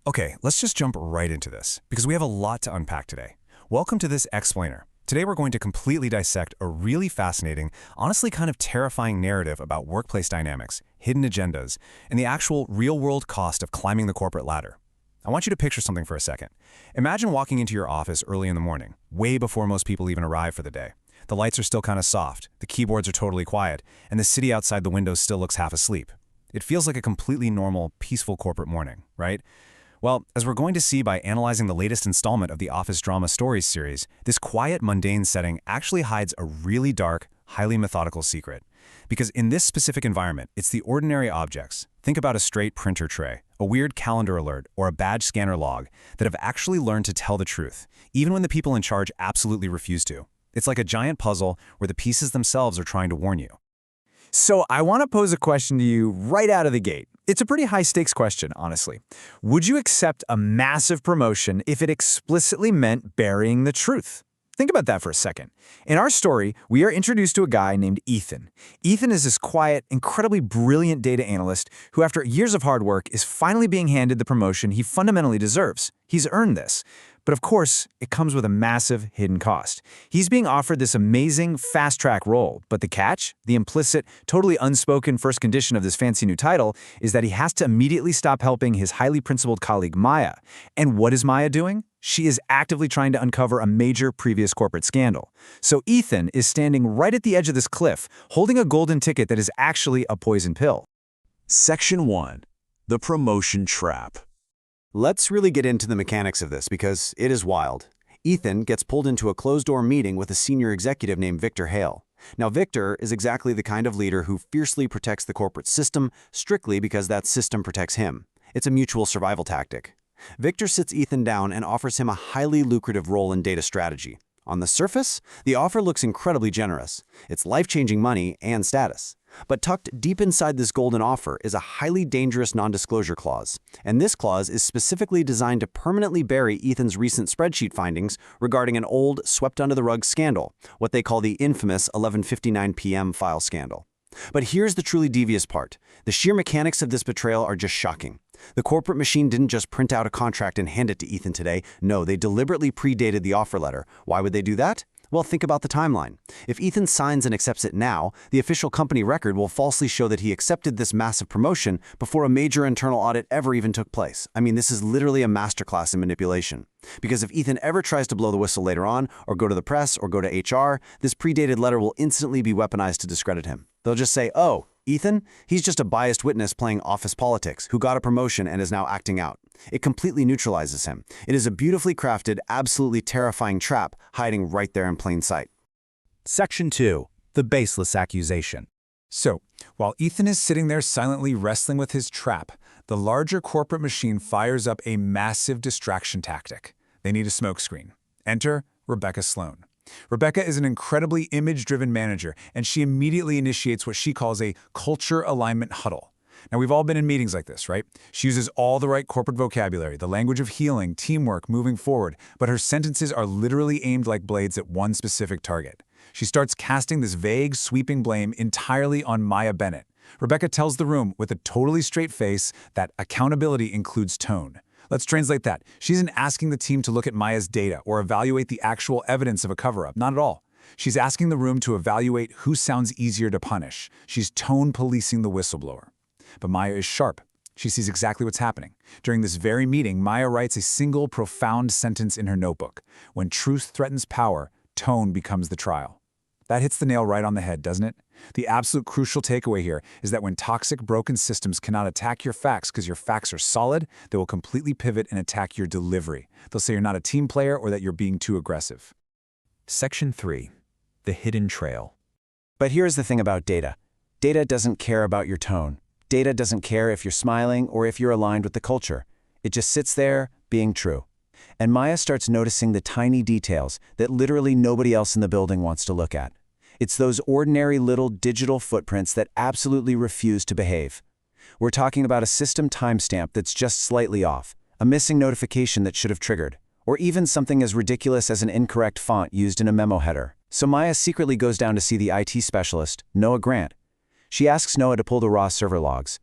Okay, let's just jump right into this, because we have a lot to unpack today. Welcome to this Explainer. Today we're going to completely dissect a really fascinating, honestly kind of terrifying narrative about workplace dynamics, hidden agendas, and the actual real-world cost of climbing the corporate ladder. I want you to picture something for a second. Imagine walking into your office early in the morning, way before most people even arrive for the day. The lights are still kind of soft, the keyboards are totally quiet, and the city outside the windows still looks half asleep. It feels like a completely normal, peaceful corporate morning, right? Well, as we're going to see by analyzing the latest installment of the Office Drama Stories series, this quiet, mundane setting actually hides a really dark, highly methodical secret. Because in this specific environment, it's the ordinary objects, think about a straight printer tray, a weird calendar alert, or a badge scanner log, that have actually learned to tell the truth, even when the people in charge absolutely refuse to. It's like a giant puzzle where the pieces themselves are trying to warn you. So I want to pose a question to you right out of the gate. It's a pretty high-stakes question, honestly. Would you accept a massive promotion if it explicitly meant burying the truth? Think about that for a second. In our story, we are introduced to a guy named Ethan. Ethan is this quiet, incredibly brilliant data analyst who, after years of hard work, is finally being handed the promotion he fundamentally deserves. He's earned this. But of course, it comes with a massive hidden cost. He's being offered this amazing fast-track role, but the catch, the implicit, totally unspoken first condition of this fancy new title, is that he has to immediately stop helping his highly principled colleague Maya. And what is Maya doing? She is actively trying to uncover a major previous corporate scandal. So Ethan is standing right at the edge of this cliff, holding a golden ticket that is actually a poison pill. Section 1. The Promotion Trap. Let's really get into the mechanics of this because it is wild. Ethan gets pulled into a closed-door meeting with a senior executive named Victor Hale. Now, Victor is exactly the kind of leader who fiercely protects the corporate system strictly because that system protects him. It's a mutual survival tactic. Victor sits Ethan down and offers him a highly lucrative role in data strategy. On the surface, the offer looks incredibly generous. It's life-changing money and status. But tucked deep inside this golden offer is a highly dangerous non-disclosure clause. And this clause is specifically designed to permanently bury Ethan's recent spreadsheet findings regarding an old, swept-under-the-rug scandal, what they call the infamous 11:59 p.m. file scandal. But here's the truly devious part. The sheer mechanics of this betrayal are just shocking. The corporate machine didn't just print out a contract and hand it to Ethan today. No, they deliberately predated the offer letter. Why would they do that? Well, think about the timeline. If Ethan signs and accepts it now, the official company record will falsely show that he accepted this massive promotion before a major internal audit ever even took place. I mean, this is literally a masterclass in manipulation. Because if Ethan ever tries to blow the whistle later on, or go to the press, or go to HR, this predated letter will instantly be weaponized to discredit him. They'll just say, oh, Ethan? He's just a biased witness playing office politics who got a promotion and is now acting out. It completely neutralizes him. It is a beautifully crafted, absolutely terrifying trap hiding right there in plain sight. Section 2. The Baseless Accusation. So, while Ethan is sitting there silently wrestling with his trap, the larger corporate machine fires up a massive distraction tactic. They need a smokescreen. Enter Rebecca Sloan. Rebecca is an incredibly image-driven manager, and she immediately initiates what she calls a culture alignment huddle. Now, we've all been in meetings like this, right? She uses all the right corporate vocabulary, the language of healing, teamwork, moving forward, but her sentences are literally aimed like blades at one specific target. She starts casting this vague, sweeping blame entirely on Maya Bennett. Rebecca tells the room with a totally straight face that accountability includes tone. Let's translate that. She isn't asking the team to look at Maya's data or evaluate the actual evidence of a cover-up, not at all. She's asking the room to evaluate who sounds easier to punish. She's tone policing the whistleblower. But Maya is sharp. She sees exactly what's happening. During this very meeting, Maya writes a single profound sentence in her notebook. When truth threatens power, tone becomes the trial. That hits the nail right on the head, doesn't it? The absolute crucial takeaway here is that when toxic, broken systems cannot attack your facts because your facts are solid, they will completely pivot and attack your delivery. They'll say you're not a team player or that you're being too aggressive. Section 3. The Hidden Trail. But here's the thing about data. Data doesn't care about your tone. Data doesn't care if you're smiling or if you're aligned with the culture. It just sits there, being true. And Maya starts noticing the tiny details that literally nobody else in the building wants to look at. It's those ordinary little digital footprints that absolutely refuse to behave. We're talking about a system timestamp that's just slightly off, a missing notification that should have triggered, or even something as ridiculous as an incorrect font used in a memo header. So Maya secretly goes down to see the IT specialist, Noah Grant. She asks Noah to pull the raw server logs.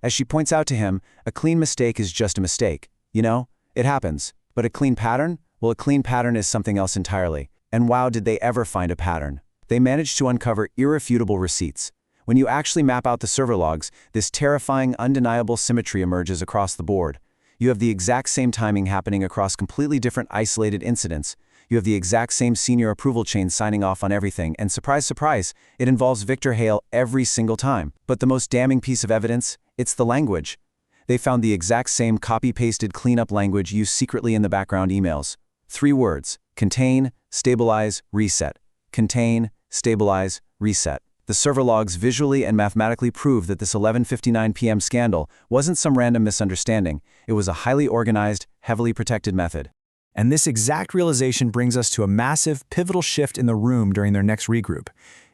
As she points out to him, a clean mistake is just a mistake. You know, it happens. But a clean pattern? Well, a clean pattern is something else entirely. And wow, did they ever find a pattern. They managed to uncover irrefutable receipts. When you actually map out the server logs, this terrifying, undeniable symmetry emerges across the board. You have the exact same timing happening across completely different isolated incidents. You have the exact same senior approval chain signing off on everything, and surprise, surprise, it involves Victor Hale every single time. But the most damning piece of evidence? It's the language. They found the exact same copy-pasted cleanup language used secretly in the background emails. 3 words: contain, stabilize, reset. Contain, stabilize, reset. The server logs visually and mathematically prove that this 11:59 p.m. scandal wasn't some random misunderstanding. It was a highly organized, heavily protected method. And this exact realization brings us to a massive, pivotal shift in the room during their next regroup.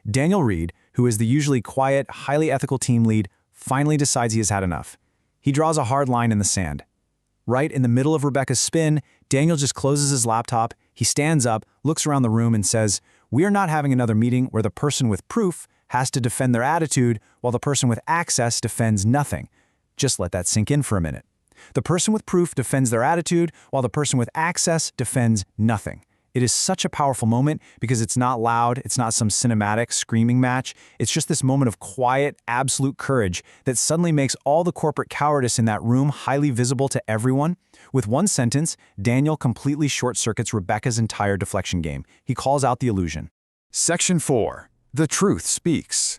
Daniel Reed, who is the usually quiet, highly ethical team lead, finally decides he has had enough. He draws a hard line in the sand. Right in the middle of Rebecca's spin, Daniel just closes his laptop, he stands up, looks around the room and says, "We are not having another meeting where the person with proof has to defend their attitude while the person with access defends nothing." Just let that sink in for a minute. The person with proof defends their attitude while the person with access defends nothing. It is such a powerful moment because it's not loud, it's not some cinematic screaming match. It's just this moment of quiet, absolute courage that suddenly makes all the corporate cowardice in that room highly visible to everyone. With one sentence, Daniel completely short-circuits Rebecca's entire deflection game. He calls out the illusion. Section 4. The truth speaks.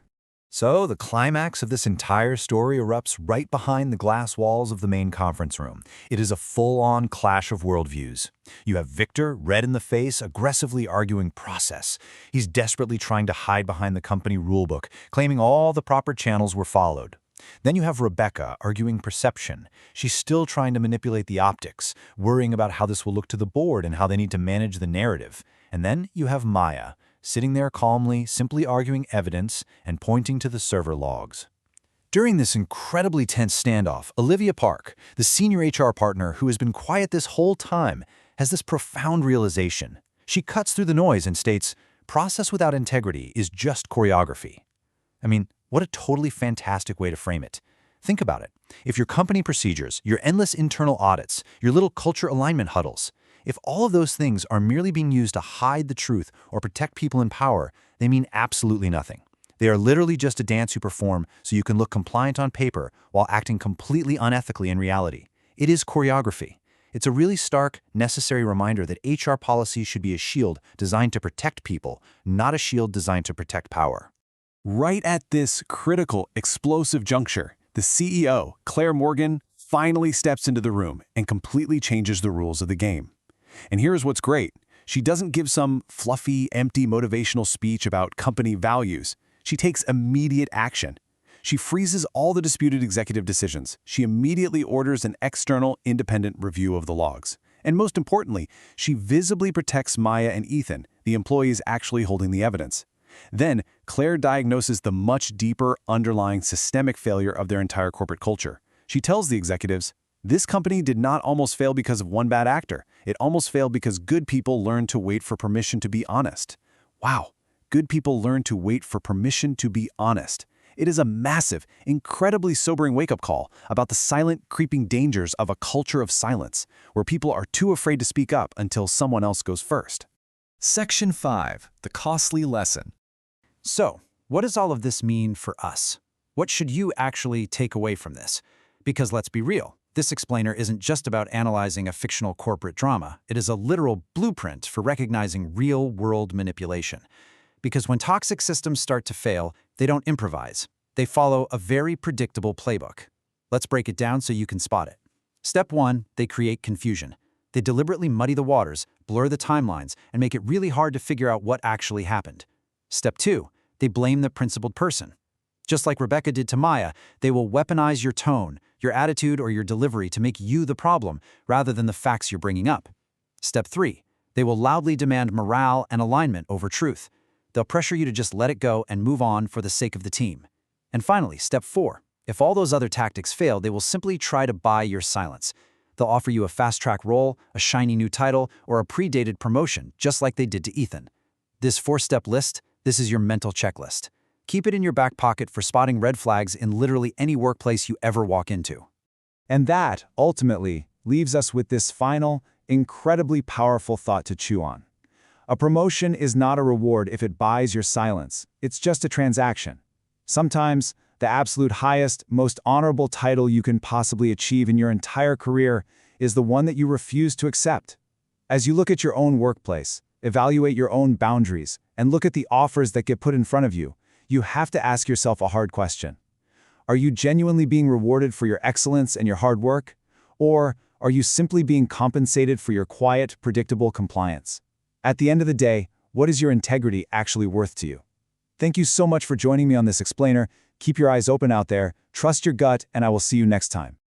So the climax of this entire story erupts right behind the glass walls of the main conference room. It is a full-on clash of worldviews. You have Victor, red in the face, aggressively arguing process. He's desperately trying to hide behind the company rulebook, claiming all the proper channels were followed. Then you have Rebecca arguing perception. She's still trying to manipulate the optics, worrying about how this will look to the board and how they need to manage the narrative. And then you have Maya, sitting there calmly, simply arguing evidence and pointing to the server logs. During this incredibly tense standoff, Olivia Park, the senior HR partner who has been quiet this whole time, has this profound realization. She cuts through the noise and states, "Process without integrity is just choreography." I mean, what a totally fantastic way to frame it. Think about it. If your company procedures, your endless internal audits, your little culture alignment huddles, if all of those things are merely being used to hide the truth or protect people in power, they mean absolutely nothing. They are literally just a dance you perform so you can look compliant on paper while acting completely unethically in reality. It is choreography. It's a really stark, necessary reminder that HR policies should be a shield designed to protect people, not a shield designed to protect power. Right at this critical, explosive juncture, the CEO, Claire Morgan, finally steps into the room and completely changes the rules of the game. And here's what's great. She doesn't give some fluffy, empty motivational speech about company values. She takes immediate action. She freezes all the disputed executive decisions. She immediately orders an external, independent review of the logs. And most importantly, she visibly protects Maya and Ethan, the employees actually holding the evidence. Then, Claire diagnoses the much deeper, underlying systemic failure of their entire corporate culture. She tells the executives, "This company did not almost fail because of one bad actor. It almost failed because good people learned to wait for permission to be honest." Wow, good people learn to wait for permission to be honest. It is a massive, incredibly sobering wake-up call about the silent, creeping dangers of a culture of silence, where people are too afraid to speak up until someone else goes first. Section 5. The costly lesson. So, what does all of this mean for us? What should you actually take away from this? Because let's be real, this explainer isn't just about analyzing a fictional corporate drama. It is a literal blueprint for recognizing real-world manipulation. Because when toxic systems start to fail, they don't improvise. They follow a very predictable playbook. Let's break it down so you can spot it. Step 1, they create confusion. They deliberately muddy the waters, blur the timelines, and make it really hard to figure out what actually happened. Step 2, they blame the principled person. Just like Rebecca did to Maya, they will weaponize your tone, your attitude, or your delivery to make you the problem, rather than the facts you're bringing up. Step 3, they will loudly demand morale and alignment over truth. They'll pressure you to just let it go and move on for the sake of the team. And finally, step 4, if all those other tactics fail, they will simply try to buy your silence. They'll offer you a fast-track role, a shiny new title, or a predated promotion, just like they did to Ethan. This 4-step list, this is your mental checklist. Keep it in your back pocket for spotting red flags in literally any workplace you ever walk into. And that, ultimately, leaves us with this final, incredibly powerful thought to chew on. A promotion is not a reward if it buys your silence. It's just a transaction. Sometimes, the absolute highest, most honorable title you can possibly achieve in your entire career is the one that you refuse to accept. As you look at your own workplace, evaluate your own boundaries, and look at the offers that get put in front of you, you have to ask yourself a hard question. Are you genuinely being rewarded for your excellence and your hard work? Or are you simply being compensated for your quiet, predictable compliance? At the end of the day, what is your integrity actually worth to you? Thank you so much for joining me on this explainer. Keep your eyes open out there, trust your gut, and I will see you next time.